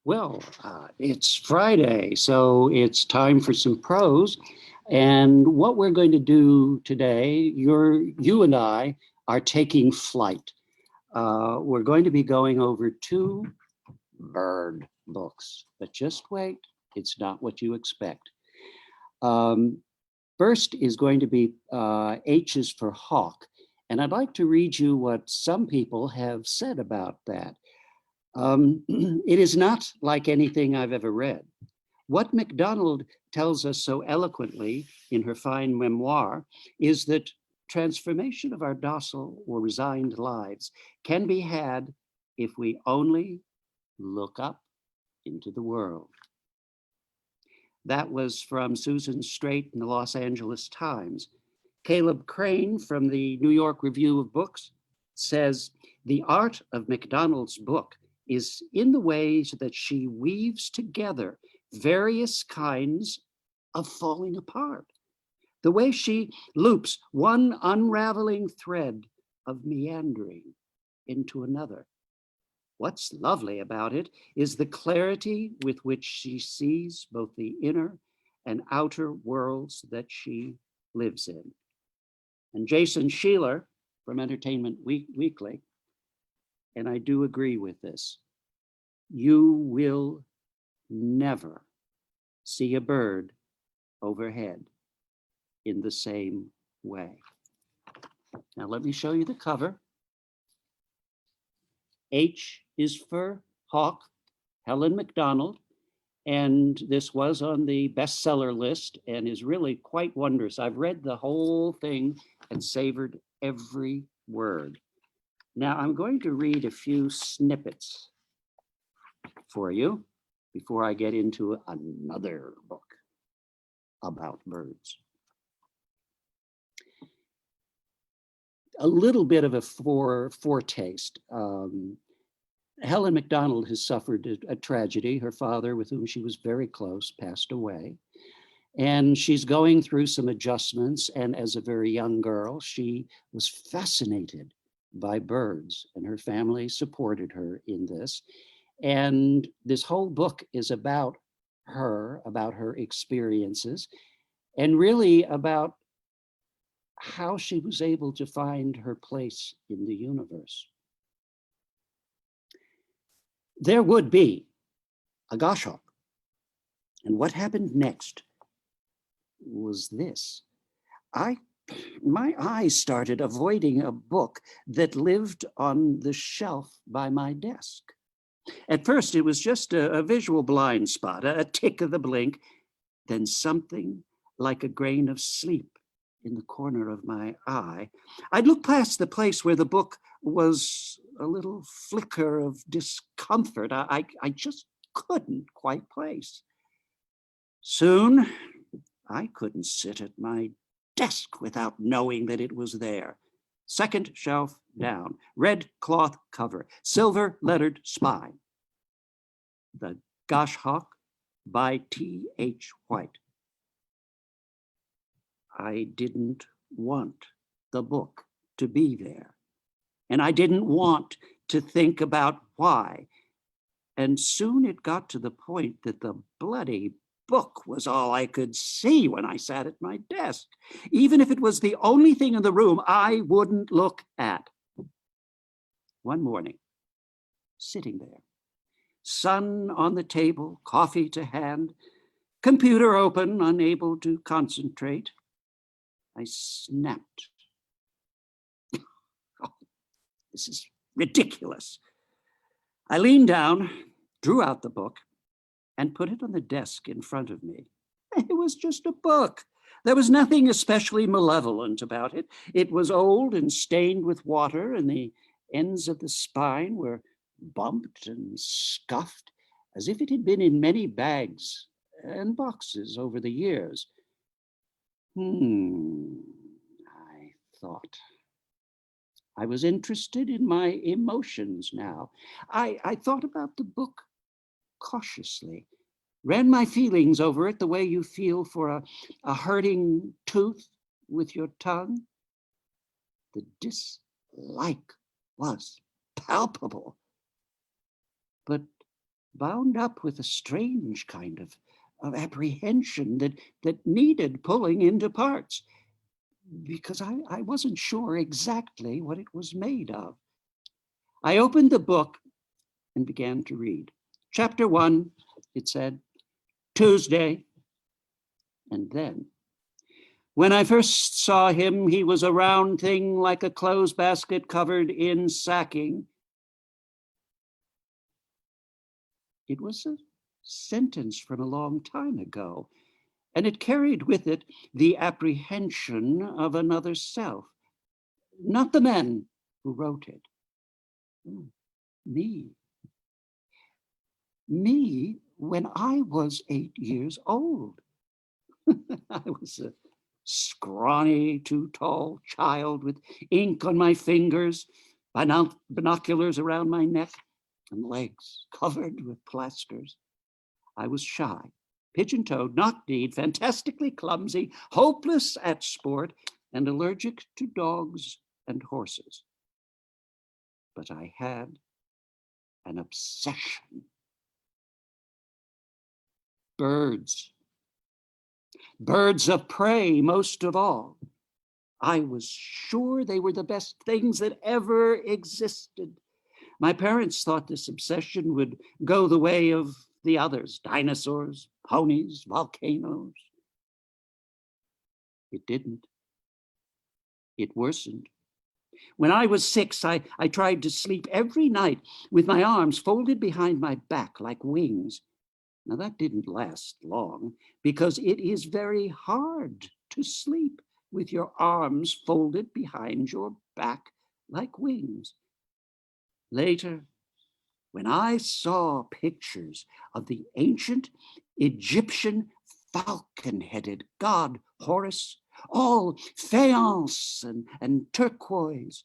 It's Friday, so it's time for some prose. And what we're going to do today, you and I are taking flight. We're going to be going over two bird books, but just wait, it's not what you expect. Um, First is going to be H is for hawk. And I'd like to read you what some people have said about that. It is not like anything I've ever read. What MacDonald tells us so eloquently in her fine memoir is that transformation of our docile or resigned lives can be had if we only look up into the world. That was from Susan Straight in the Los Angeles Times. Caleb Crane from the New York Review of Books says, the art of MacDonald's book is in the ways that she weaves together various kinds of falling apart. The way she loops one unraveling thread of meandering into another. What's lovely about it is the clarity with which she sees both the inner and outer worlds that she lives in. And Jason Sheeler from Entertainment Weekly, and I do agree with this, you will never see a bird overhead in the same way. Now let me show you the cover. H is for hawk, Helen MacDonald, and this was on the bestseller list and is really quite wondrous. I've read the whole thing and savored every word. Now I'm going to read a few snippets for you before I get into another book about birds. A little bit of a foretaste. Helen MacDonald has suffered a tragedy. Her father, with whom she was very close, passed away. And she's going through some adjustments. And as a very young girl, she was fascinated by birds, and her family supported her in this. And this whole book is about her experiences, and really about how she was able to find her place in the universe. There would be a goshawk. And what happened next was this. My eyes started avoiding a book that lived on the shelf by my desk. At first, it was just a visual blind spot, a tick of the blink, then something like a grain of sleep in the corner of my eye. I'd look past the place where the book was a little flicker of discomfort I just couldn't quite place. Soon, I couldn't sit at my desk without knowing that it was there. Second shelf down, red cloth cover, silver lettered spine. The Goshawk by T.H. White. I didn't want the book to be there. And I didn't want to think about why. And soon it got to the point that the bloody book was all I could see when I sat at my desk. Even if it was the only thing in the room I wouldn't look at. One morning, sitting there, sun on the table, coffee to hand, computer open, unable to concentrate, I snapped. Oh, this is ridiculous. I leaned down, drew out the book, and put it on the desk in front of me. It was just a book. There was nothing especially malevolent about it. It was old and stained with water, and the ends of the spine were bumped and scuffed, as if it had been in many bags and boxes over the years. I thought. I was interested in my emotions now. I thought about the book cautiously, ran my feelings over it the way you feel for a hurting tooth with your tongue. The dislike was palpable. But bound up with a strange kind of apprehension that needed pulling into parts, because I wasn't sure exactly what it was made of. I opened the book and began to read. Chapter 1, it said, Tuesday. And then, when I first saw him, he was a round thing like a clothes basket covered in sacking. It was a sentence from a long time ago, and it carried with it the apprehension of another self, not the man who wrote it. Me. Me when I was 8 years old. I was a scrawny, too tall child with ink on my fingers, binoculars around my neck, and legs covered with plasters. I was shy, pigeon-toed, knock-kneed, fantastically clumsy, hopeless at sport, and allergic to dogs and horses. But I had an obsession. Birds. Birds of prey, most of all. I was sure they were the best things that ever existed. My parents thought this obsession would go the way of the others, dinosaurs, ponies, volcanoes. It didn't. It worsened. When I was 6, I tried to sleep every night with my arms folded behind my back like wings. Now that didn't last long, because it is very hard to sleep with your arms folded behind your back like wings. Later, when I saw pictures of the ancient Egyptian falcon-headed god Horus, all faience and turquoise,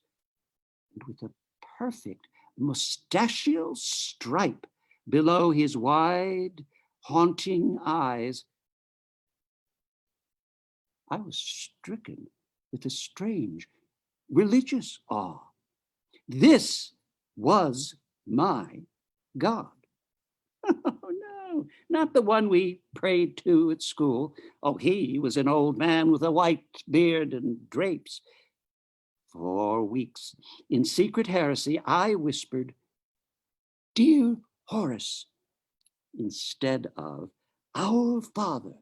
and with a perfect moustachial stripe below his wide, haunting eyes, I was stricken with a strange religious awe. This was my God. Oh no, not the one we prayed to at school. Oh, he was an old man with a white beard and drapes. For weeks, in secret heresy, I whispered, Dear Horace, instead of Our Father,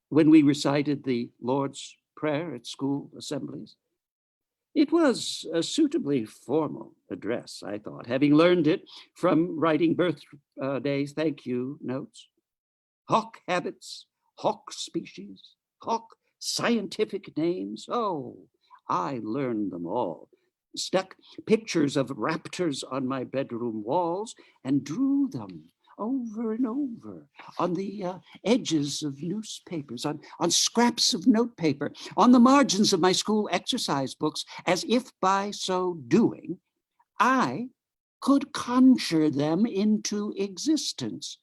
when we recited the Lord's Prayer at school assemblies. It was a suitably formal address, I thought, having learned it from writing birthday thank you notes. Hawk habits, hawk species, hawk scientific names. Oh, I learned them all. Stuck pictures of raptors on my bedroom walls and drew them over and over on the edges of newspapers, on scraps of notepaper, on the margins of my school exercise books, as if by so doing, I could conjure them into existence.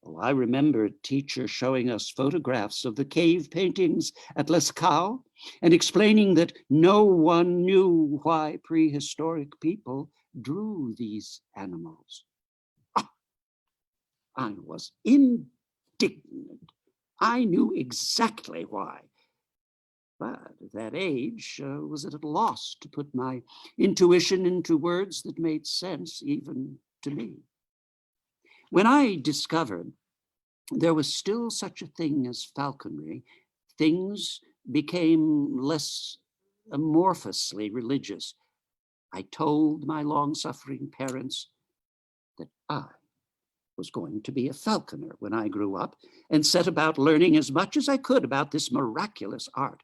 Oh, I remember a teacher showing us photographs of the cave paintings at Lascaux and explaining that no one knew why prehistoric people drew these animals. I was indignant. I knew exactly why. But at that age, was at a loss to put my intuition into words that made sense even to me. When I discovered there was still such a thing as falconry, things became less amorphously religious. I told my long-suffering parents that I was going to be a falconer when I grew up, and set about learning as much as I could about this miraculous art.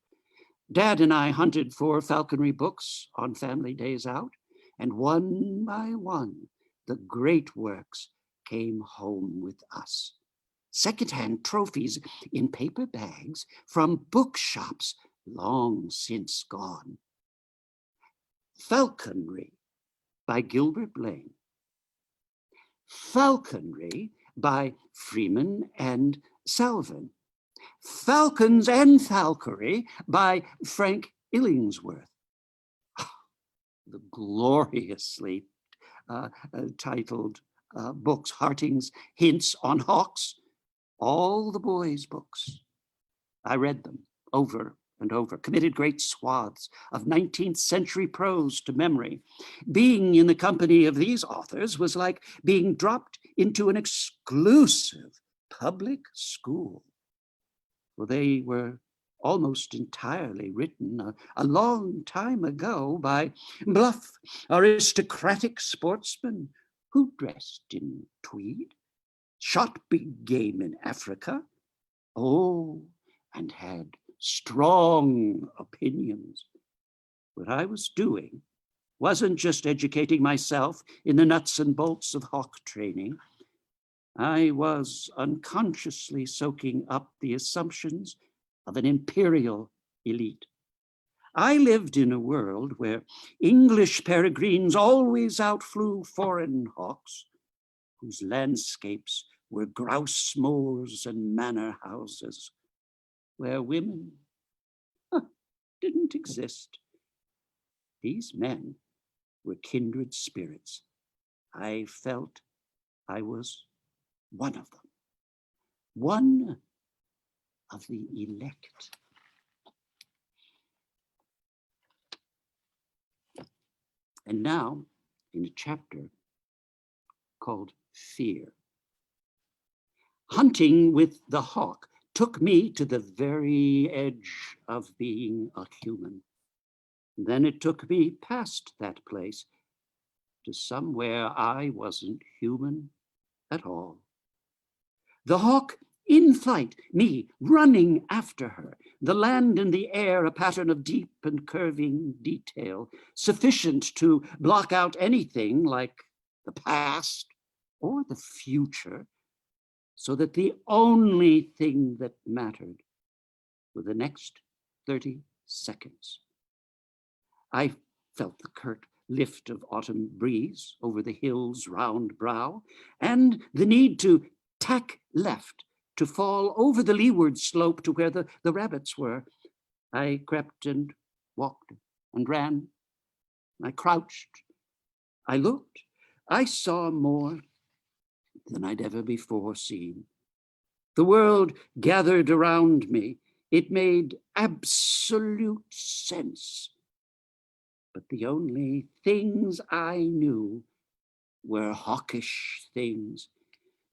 Dad and I hunted for falconry books on family days out, and one by one, the great works came home with us. Secondhand trophies in paper bags from bookshops long since gone. Falconry by Gilbert Blaine. Falconry by Freeman and Salvin. Falcons and Falconry by Frank Illingsworth. The gloriously titled books, Harting's Hints on Hawks, all the boys' books. I read them over and over, committed great swaths of 19th century prose to memory. Being in the company of these authors was like being dropped into an exclusive public school. Well, they were almost entirely written a long time ago by bluff, aristocratic sportsmen who dressed in tweed, shot big game in Africa, and had strong opinions. What I was doing wasn't just educating myself in the nuts and bolts of hawk training. I was unconsciously soaking up the assumptions of an imperial elite. I lived in a world where English peregrines always outflew foreign hawks, whose landscapes were grouse moors and manor houses, where women didn't exist. These men were kindred spirits. I felt I was one of them, one of the elect. And now, in a chapter called Fear. Hunting with the hawk took me to the very edge of being a human. Then it took me past that place to somewhere I wasn't human at all. The hawk in flight, me running after her, the land and the air a pattern of deep and curving detail, sufficient to block out anything like the past or the future, so that the only thing that mattered were the next 30 seconds. I felt the curt lift of autumn breeze over the hill's round brow, and the need to tack left, to fall over the leeward slope to where the rabbits were. I crept and walked and ran. I crouched. I looked. I saw more than I'd ever before seen. The world gathered around me. It made absolute sense. But the only things I knew were hawkish things.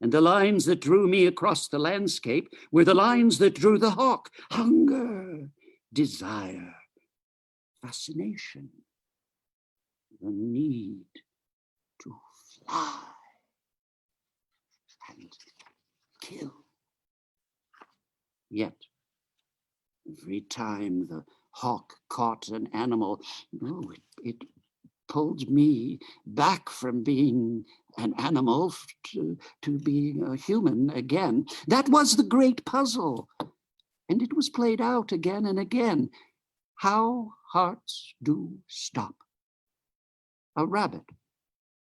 And the lines that drew me across the landscape were the lines that drew the hawk: hunger, desire, fascination, the need to fly and kill. Yet, every time the hawk caught an animal, it pulled me back from being an animal to being a human again. That was the great puzzle. And it was played out again and again. How hearts do stop. A rabbit,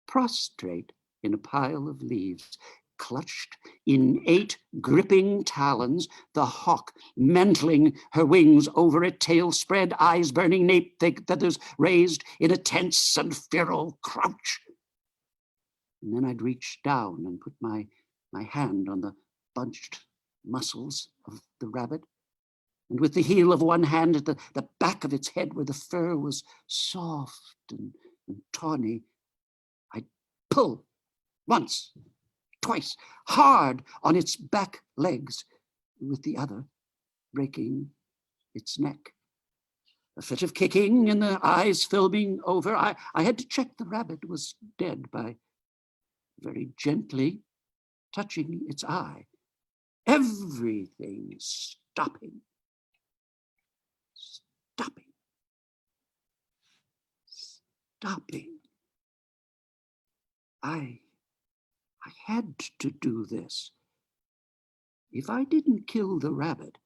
prostrate in a pile of leaves, clutched in 8 gripping talons, the hawk mantling her wings over it, tail spread, eyes burning, nape feathers raised in a tense and feral crouch. And then I'd reach down and put my hand on the bunched muscles of the rabbit, and with the heel of one hand at the back of its head where the fur was soft and tawny, I'd pull once, twice, hard on its back legs, with the other breaking its neck. A fit of kicking and the eyes filming over. I had to check the rabbit was dead by very gently touching its eye. Everything stopping. Stopping. Stopping. I had to do this. If I didn't kill the rabbit,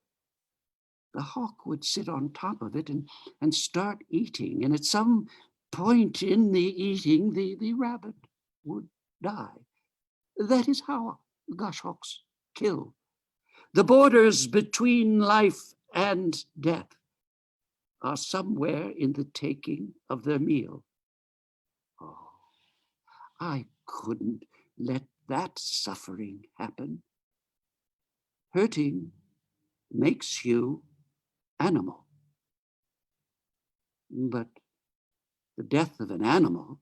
the hawk would sit on top of it and start eating. And at some point in the eating, the rabbit would die. That is how goshawks kill. The borders between life and death are somewhere in the taking of their meal. Oh, I couldn't let that suffering happen. Hurting makes you animal. But the death of an animal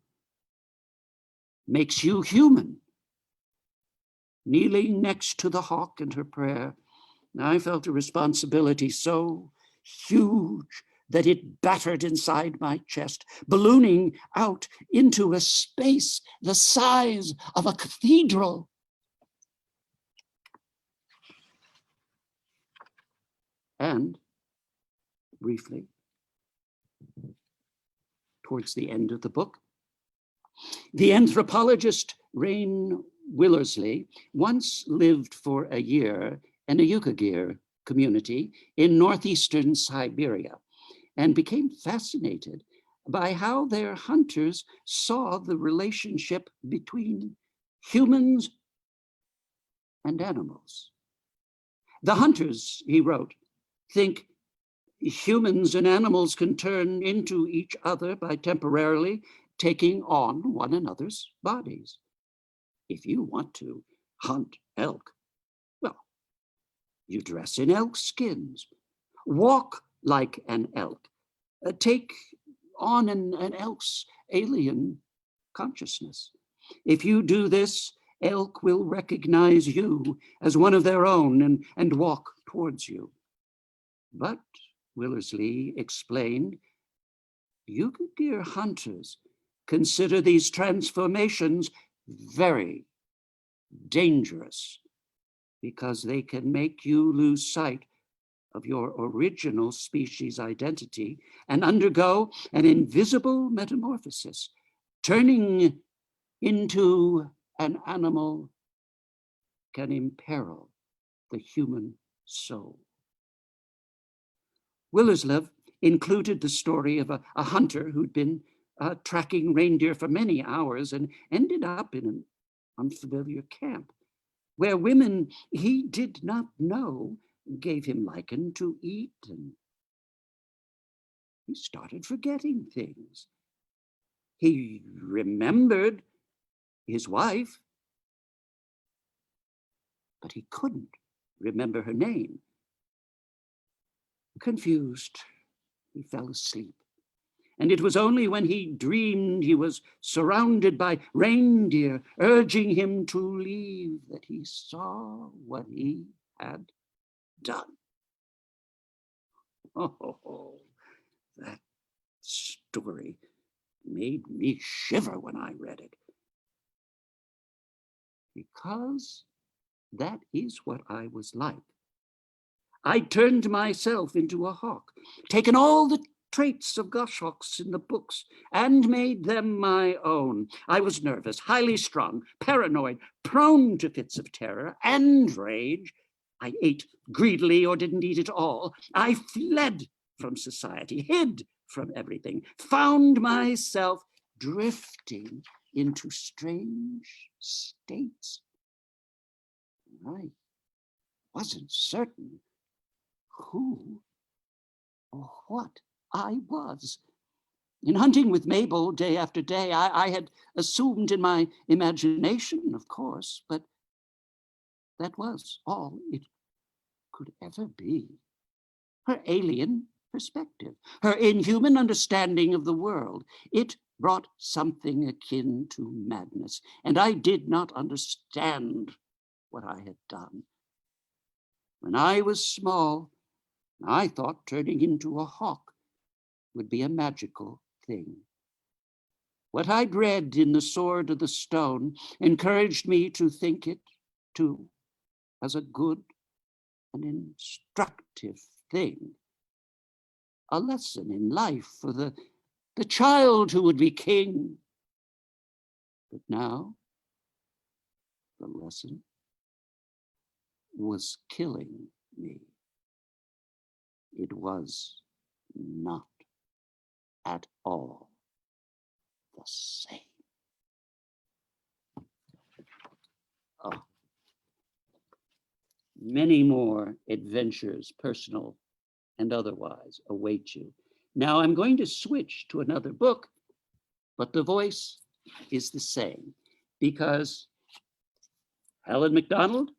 makes you human. Kneeling next to the hawk and her prayer, I felt a responsibility so huge that it battered inside my chest, ballooning out into a space the size of a cathedral. And, briefly, towards the end of the book, the anthropologist Rain Willersley once lived for a year in a Yukagir community in northeastern Siberia and became fascinated by how their hunters saw the relationship between humans and animals. The hunters, he wrote, think humans and animals can turn into each other by temporarily taking on one another's bodies. If you want to hunt elk, well, you dress in elk skins, walk like an elk, take on an elk's alien consciousness. If you do this, elk will recognize you as one of their own and walk towards you. But, Willersley explained, Yukagir hunters consider these transformations very dangerous because they can make you lose sight of your original species identity and undergo an invisible metamorphosis, turning into an animal can imperil the human soul. Willerslev included the story of a hunter who'd been tracking reindeer for many hours and ended up in an unfamiliar camp where women he did not know gave him lichen to eat, and he started forgetting things. He remembered his wife, but he couldn't remember her name. Confused, he fell asleep. And it was only when he dreamed he was surrounded by reindeer urging him to leave that he saw what he had done. Oh, that story made me shiver when I read it. Because that is what I was like. I turned myself into a hawk, taken all the traits of goshawks in the books and made them my own. I was nervous, highly strung, paranoid, prone to fits of terror and rage. I ate greedily or didn't eat at all. I fled from society, hid from everything, found myself drifting into strange states. I wasn't certain who or what I was. In hunting with Mabel day after day, I had assumed in my imagination, of course, but that was all it could ever be. Her alien perspective, her inhuman understanding of the world, it brought something akin to madness, and I did not understand what I had done. When I was small, I thought turning into a hawk would be a magical thing. What I'd read in The Sword of the Stone encouraged me to think it, too, as a good and instructive thing. A lesson in life for the child who would be king. But now, the lesson was killing me. It was not at all the same. Oh. Many more adventures, personal and otherwise, await you. Now I'm going to switch to another book, but the voice is the same because Helen Macdonald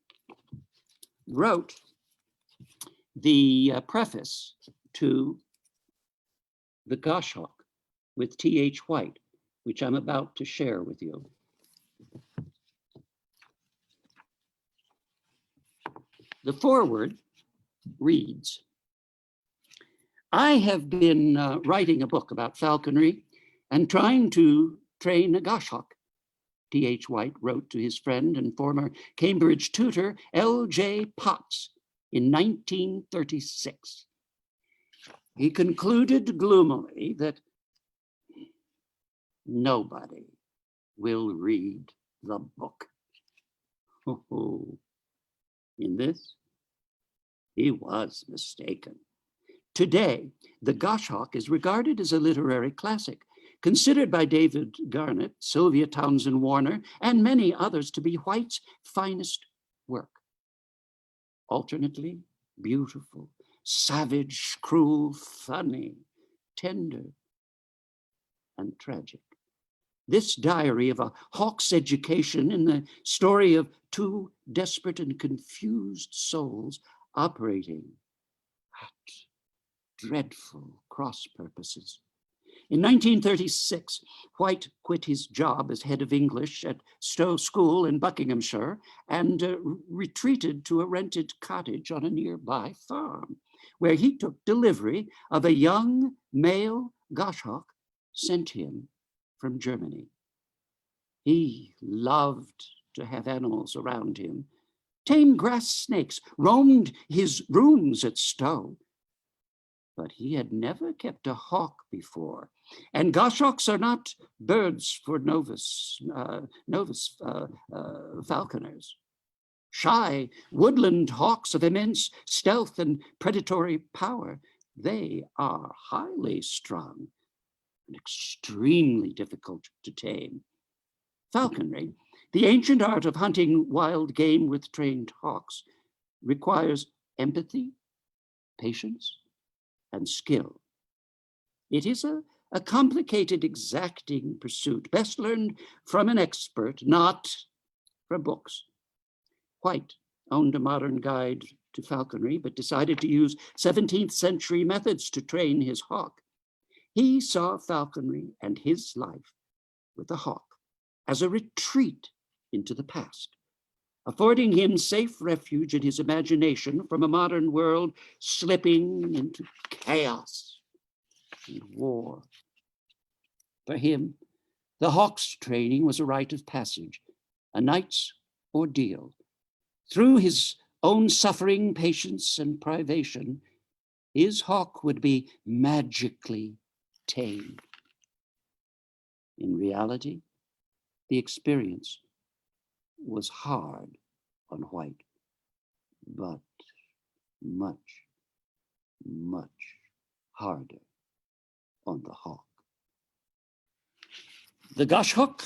wrote the preface to The Goshawk with T.H. White, which I'm about to share with you. The foreword reads, I have been writing a book about falconry and trying to train a goshawk. T.H. White wrote to his friend and former Cambridge tutor, L.J. Potts, in 1936. He concluded gloomily that nobody will read the book. Oh, in this, he was mistaken. Today, The Goshawk is regarded as a literary classic, considered by David Garnett, Sylvia Townsend Warner, and many others to be White's finest work. Alternately beautiful, savage, cruel, funny, tender, and tragic. This diary of a hawk's education in the story of two desperate and confused souls operating at dreadful cross purposes. In 1936, White quit his job as head of English at Stowe School in Buckinghamshire and retreated to a rented cottage on a nearby farm, where he took delivery of a young male goshawk sent him from Germany. He loved to have animals around him, tamed grass snakes, roamed his rooms at Stowe, but he had never kept a hawk before. And goshawks are not birds for novice falconers. Shy woodland hawks of immense stealth and predatory power, they are highly strung and extremely difficult to tame. Falconry, the ancient art of hunting wild game with trained hawks, requires empathy, patience, and skill. It is a complicated, exacting pursuit, best learned from an expert, not from books. White owned a modern guide to falconry, but decided to use 17th century methods to train his hawk. He saw falconry and his life with the hawk as a retreat into the past, affording him safe refuge in his imagination from a modern world slipping into chaos and war. For him, the hawk's training was a rite of passage, a night's ordeal. Through his own suffering, patience, and privation, his hawk would be magically tamed. In reality, the experience was hard on White, but much, much harder on the hawk. The Goshawk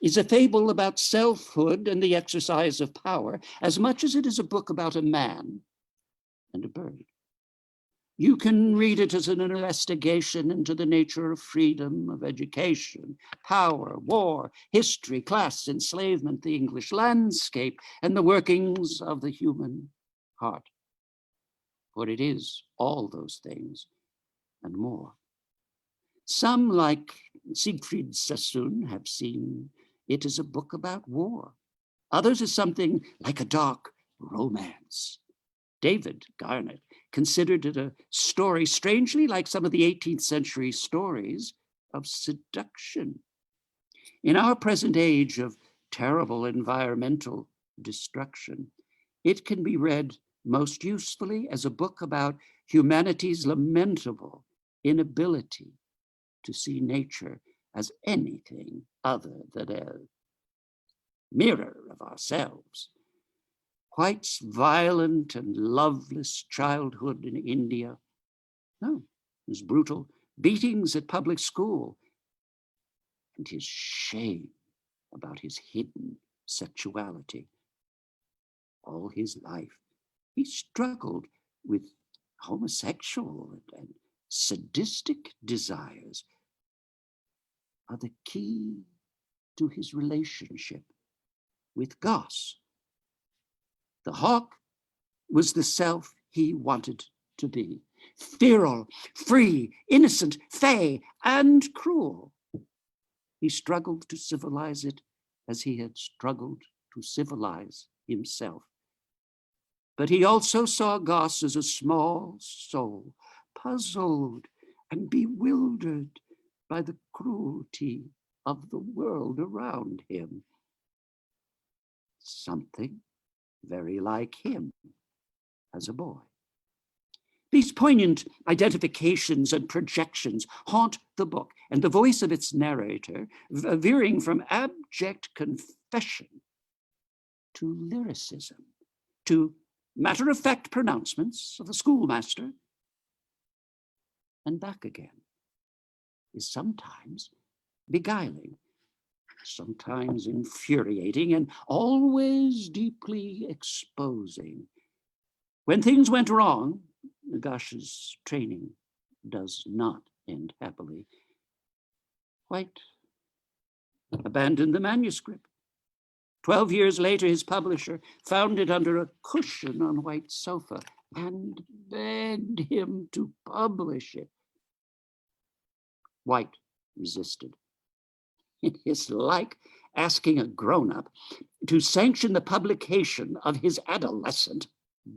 is a fable about selfhood and the exercise of power, as much as it is a book about a man and a bird. You can read it as an investigation into the nature of freedom, of education, power, war, history, class, enslavement, the English landscape, and the workings of the human heart. For it is all those things and more. Some, like Siegfried Sassoon, have seen it as a book about war. Others as something like a dark romance. David Garnett considered it a story strangely like some of the 18th century stories of seduction. In our present age of terrible environmental destruction, it can be read most usefully as a book about humanity's lamentable inability to see nature as anything other than a mirror of ourselves. White's violent and loveless childhood in India, his brutal beatings at public school, and his shame about his hidden sexuality. All his life, he struggled with homosexual and sadistic desires, are the key to his relationship with Goss, The hawk was the self he wanted to be. Feral, free, innocent, fey, and cruel. He struggled to civilize it as he had struggled to civilize himself. But he also saw Goss as a small soul, puzzled and bewildered by the cruelty of the world around him. Something very like him as a boy. These poignant identifications and projections haunt the book, and the voice of its narrator, veering from abject confession to lyricism, to matter-of-fact pronouncements of a schoolmaster, and back again, is sometimes beguiling, sometimes infuriating, and always deeply exposing. When things went wrong, Gosh's training does not end happily. White abandoned the manuscript. 12 years later, his publisher found it under a cushion on White's sofa and begged him to publish it. White resisted. It is like asking a grown-up to sanction the publication of his adolescent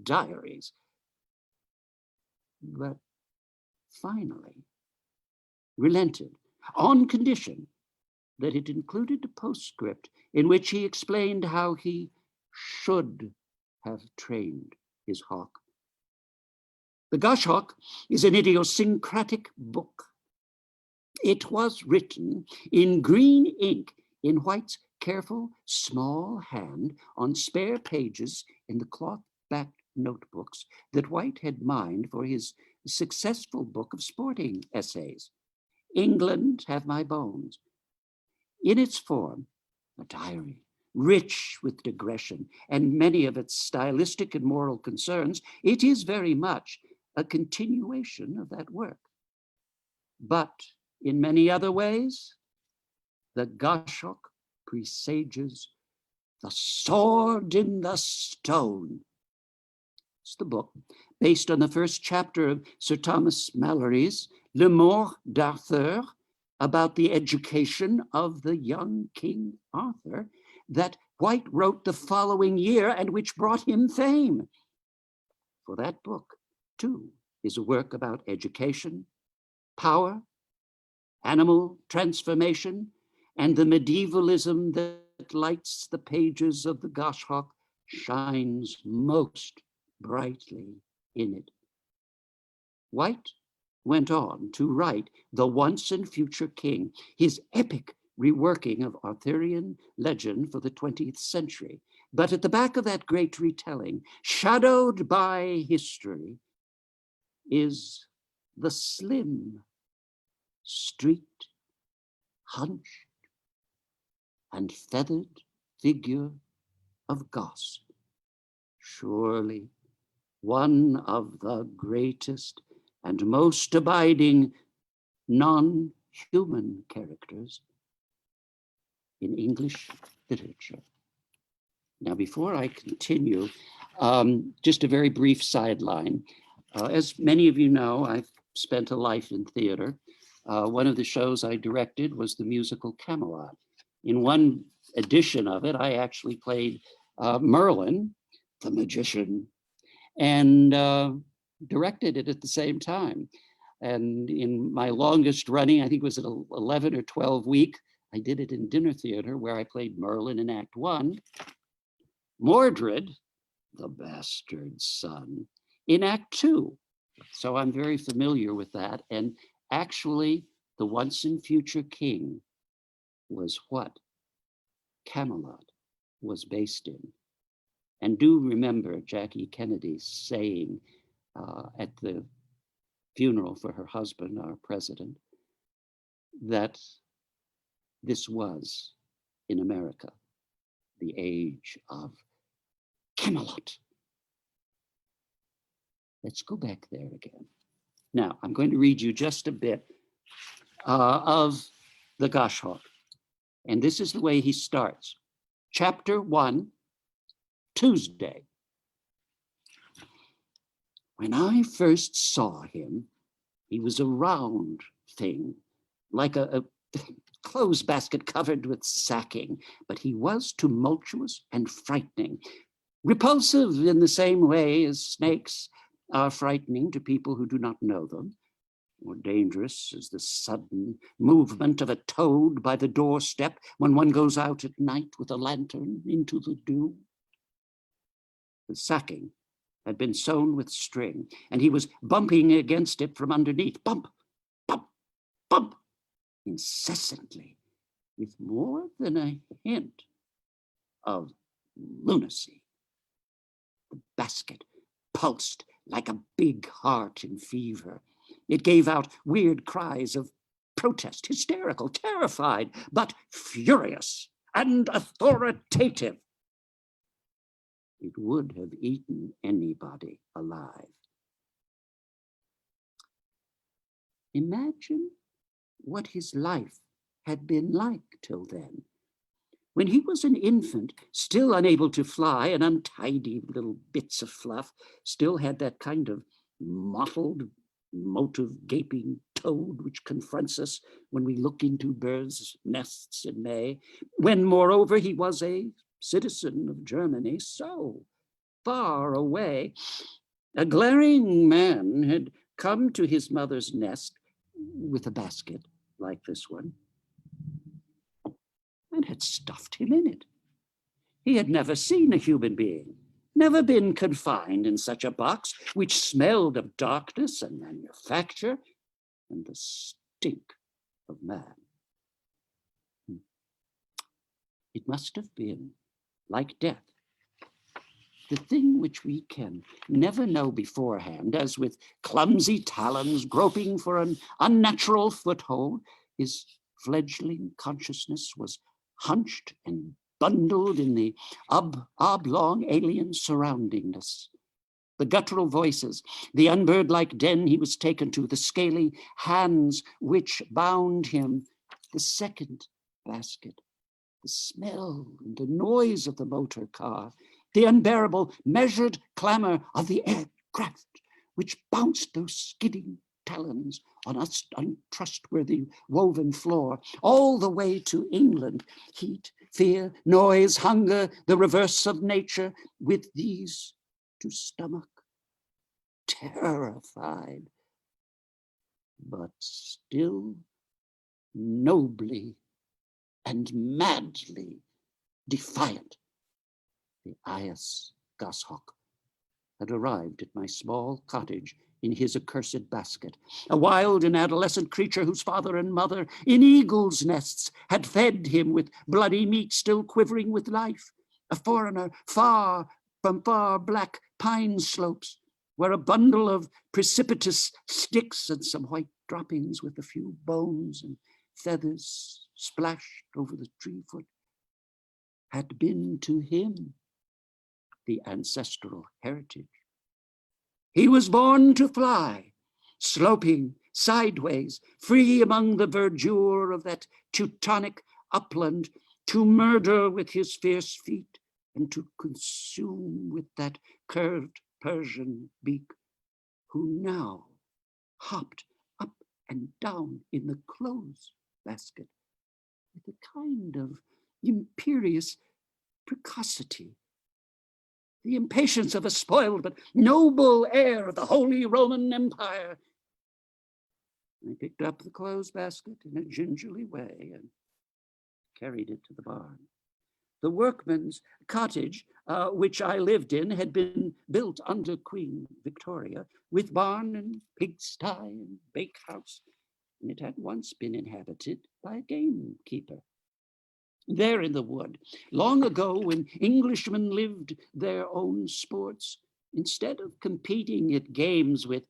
diaries. But finally relented on condition that it included a postscript in which he explained how he should have trained his hawk. The Goshawk is an idiosyncratic book. It was written in green ink in White's careful, small hand on spare pages in the cloth-backed notebooks that White had mined for his successful book of sporting essays, England Have My Bones. In its form, a diary, rich with digression and many of its stylistic and moral concerns, it is very much a continuation of that work. But in many other ways, the Goshawk presages the sword in the stone. It's the book based on the first chapter of Sir Thomas Malory's Le Mort d'Arthur, about the education of the young King Arthur, that White wrote the following year and which brought him fame. For that book, too, is a work about education, power, animal transformation, and the medievalism that lights the pages of the Goshawk shines most brightly in it. White went on to write The Once and Future King, his epic reworking of Arthurian legend for the 20th century. But at the back of that great retelling, shadowed by history, is the slim, streaked, hunched, and feathered figure of Goss. Surely one of the greatest and most abiding non-human characters in English literature. Now, before I continue, just a very brief sideline. As many of you know, I've spent a life in theater. One of the shows I directed was the musical Camelot. In one edition of it, I actually played Merlin, the magician, and directed it at the same time. And in my longest running, I think it was an 11 or 12 week, I did it in dinner theater where I played Merlin in Act 1, Mordred, the bastard son, in Act 2. So I'm very familiar with that. And actually, the Once and Future King was what Camelot was based in. And do remember Jackie Kennedy saying at the funeral for her husband, our president, that this was, in America, the age of Camelot. Let's go back there again. Now, I'm going to read you just a bit of the Goshawk. And this is the way he starts. Chapter 1, Tuesday. When I first saw him, he was a round thing, like a clothes basket covered with sacking, but he was tumultuous and frightening, repulsive in the same way as snakes are frightening to people who do not know them. More dangerous is the sudden movement of a toad by the doorstep when one goes out at night with a lantern into the dew. The sacking had been sewn with string, and he was bumping against it from underneath. Bump, bump, bump, incessantly, with more than a hint of lunacy. The basket pulsed like a big heart in fever. It gave out weird cries of protest, hysterical, terrified, but furious and authoritative. It would have eaten anybody alive. Imagine what his life had been like till then. When he was an infant, still unable to fly, and untidy little bits of fluff, still had that kind of mottled, motive, gaping toad which confronts us when we look into birds' nests in May, when, moreover, he was a citizen of Germany, so far away. A glaring man had come to his mother's nest with a basket like this one and had stuffed him in it. He had never seen a human being, never been confined in such a box which smelled of darkness and manufacture and the stink of man. It must have been like death, the thing which we can never know beforehand, as with clumsy talons groping for an unnatural foothold, his fledgling consciousness was hunched and bundled in the oblong alien surroundingness. The guttural voices, the unbird-like den he was taken to, the scaly hands which bound him, the second basket, the smell and the noise of the motor car, the unbearable measured clamor of the aircraft which bounced those skidding talons on us untrustworthy woven floor, all the way to England. Heat, fear, noise, hunger, the reverse of nature, with these to stomach, terrified, but still nobly and madly defiant. The Eyas goshawk had arrived at my small cottage in his accursed basket, a wild and adolescent creature whose father and mother in eagles' nests had fed him with bloody meat still quivering with life, a foreigner far from far black pine slopes, where a bundle of precipitous sticks and some white droppings with a few bones and feathers splashed over the tree foot had been to him the ancestral heritage. He was born to fly, sloping sideways, free among the verdure of that Teutonic upland, to murder with his fierce feet and to consume with that curved Persian beak, who now hopped up and down in the clothes basket with a kind of imperious precocity, the impatience of a spoiled but noble heir of the Holy Roman Empire. I picked up the clothes basket in a gingerly way and carried it to the barn. The workman's cottage, which I lived in, had been built under Queen Victoria, with barn and pigsty and bakehouse, and it had once been inhabited by a gamekeeper. There in the wood, long ago when Englishmen lived their own sports, instead of competing at games with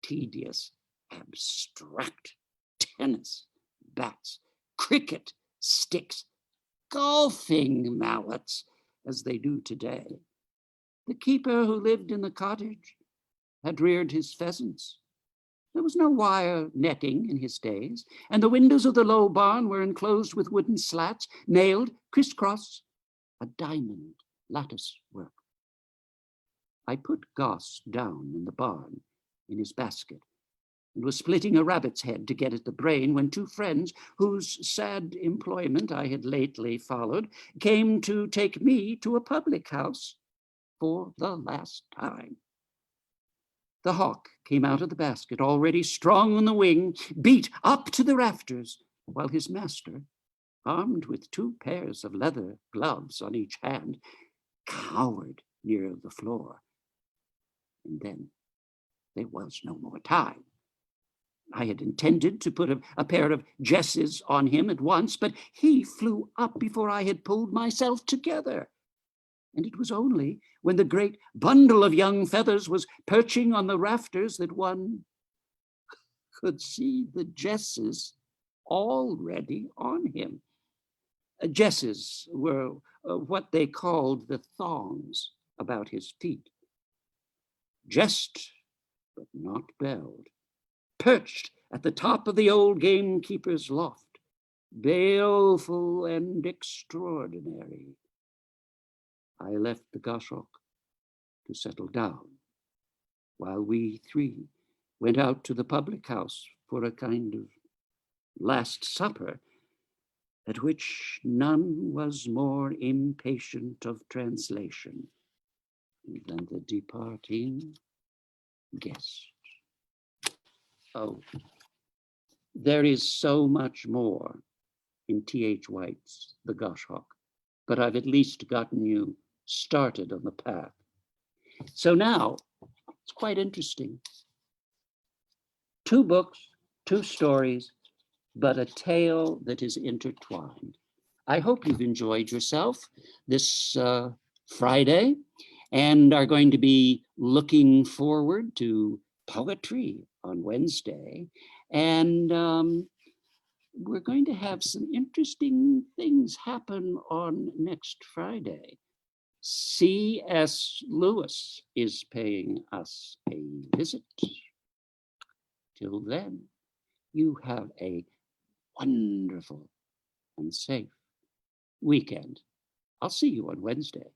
tedious, abstract tennis, bats, cricket, sticks, golfing mallets, as they do today, the keeper who lived in the cottage had reared his pheasants. There was no wire netting in his days, and the windows of the low barn were enclosed with wooden slats, nailed crisscross, a diamond lattice work. I put Goss down in the barn in his basket and was splitting a rabbit's head to get at the brain when two friends, whose sad employment I had lately followed, came to take me to a public house for the last time. The hawk came out of the basket, already strong on the wing, beat up to the rafters, while his master, armed with 2 pairs of leather gloves on each hand, cowered near the floor. And then there was no more time. I had intended to put a pair of jesses on him at once, but he flew up before I had pulled myself together. And it was only when the great bundle of young feathers was perching on the rafters that one could see the jesses already on him. Jesses were what they called the thongs about his feet. Jessed, but not belled, perched at the top of the old gamekeeper's loft, baleful and extraordinary. I left the goshawk to settle down, while we 3 went out to the public house for a kind of last supper, at which none was more impatient of translation than the departing guest. Oh, there is so much more in T.H. White's The Goshawk, but I've at least gotten you started on the path. So now, it's quite interesting. 2 books, 2 stories, but a tale that is intertwined. I hope you've enjoyed yourself this Friday and are going to be looking forward to poetry on Wednesday. And we're going to have some interesting things happen on next Friday. C.S. Lewis is paying us a visit. Till then, you have a wonderful and safe weekend. I'll see you on Wednesday.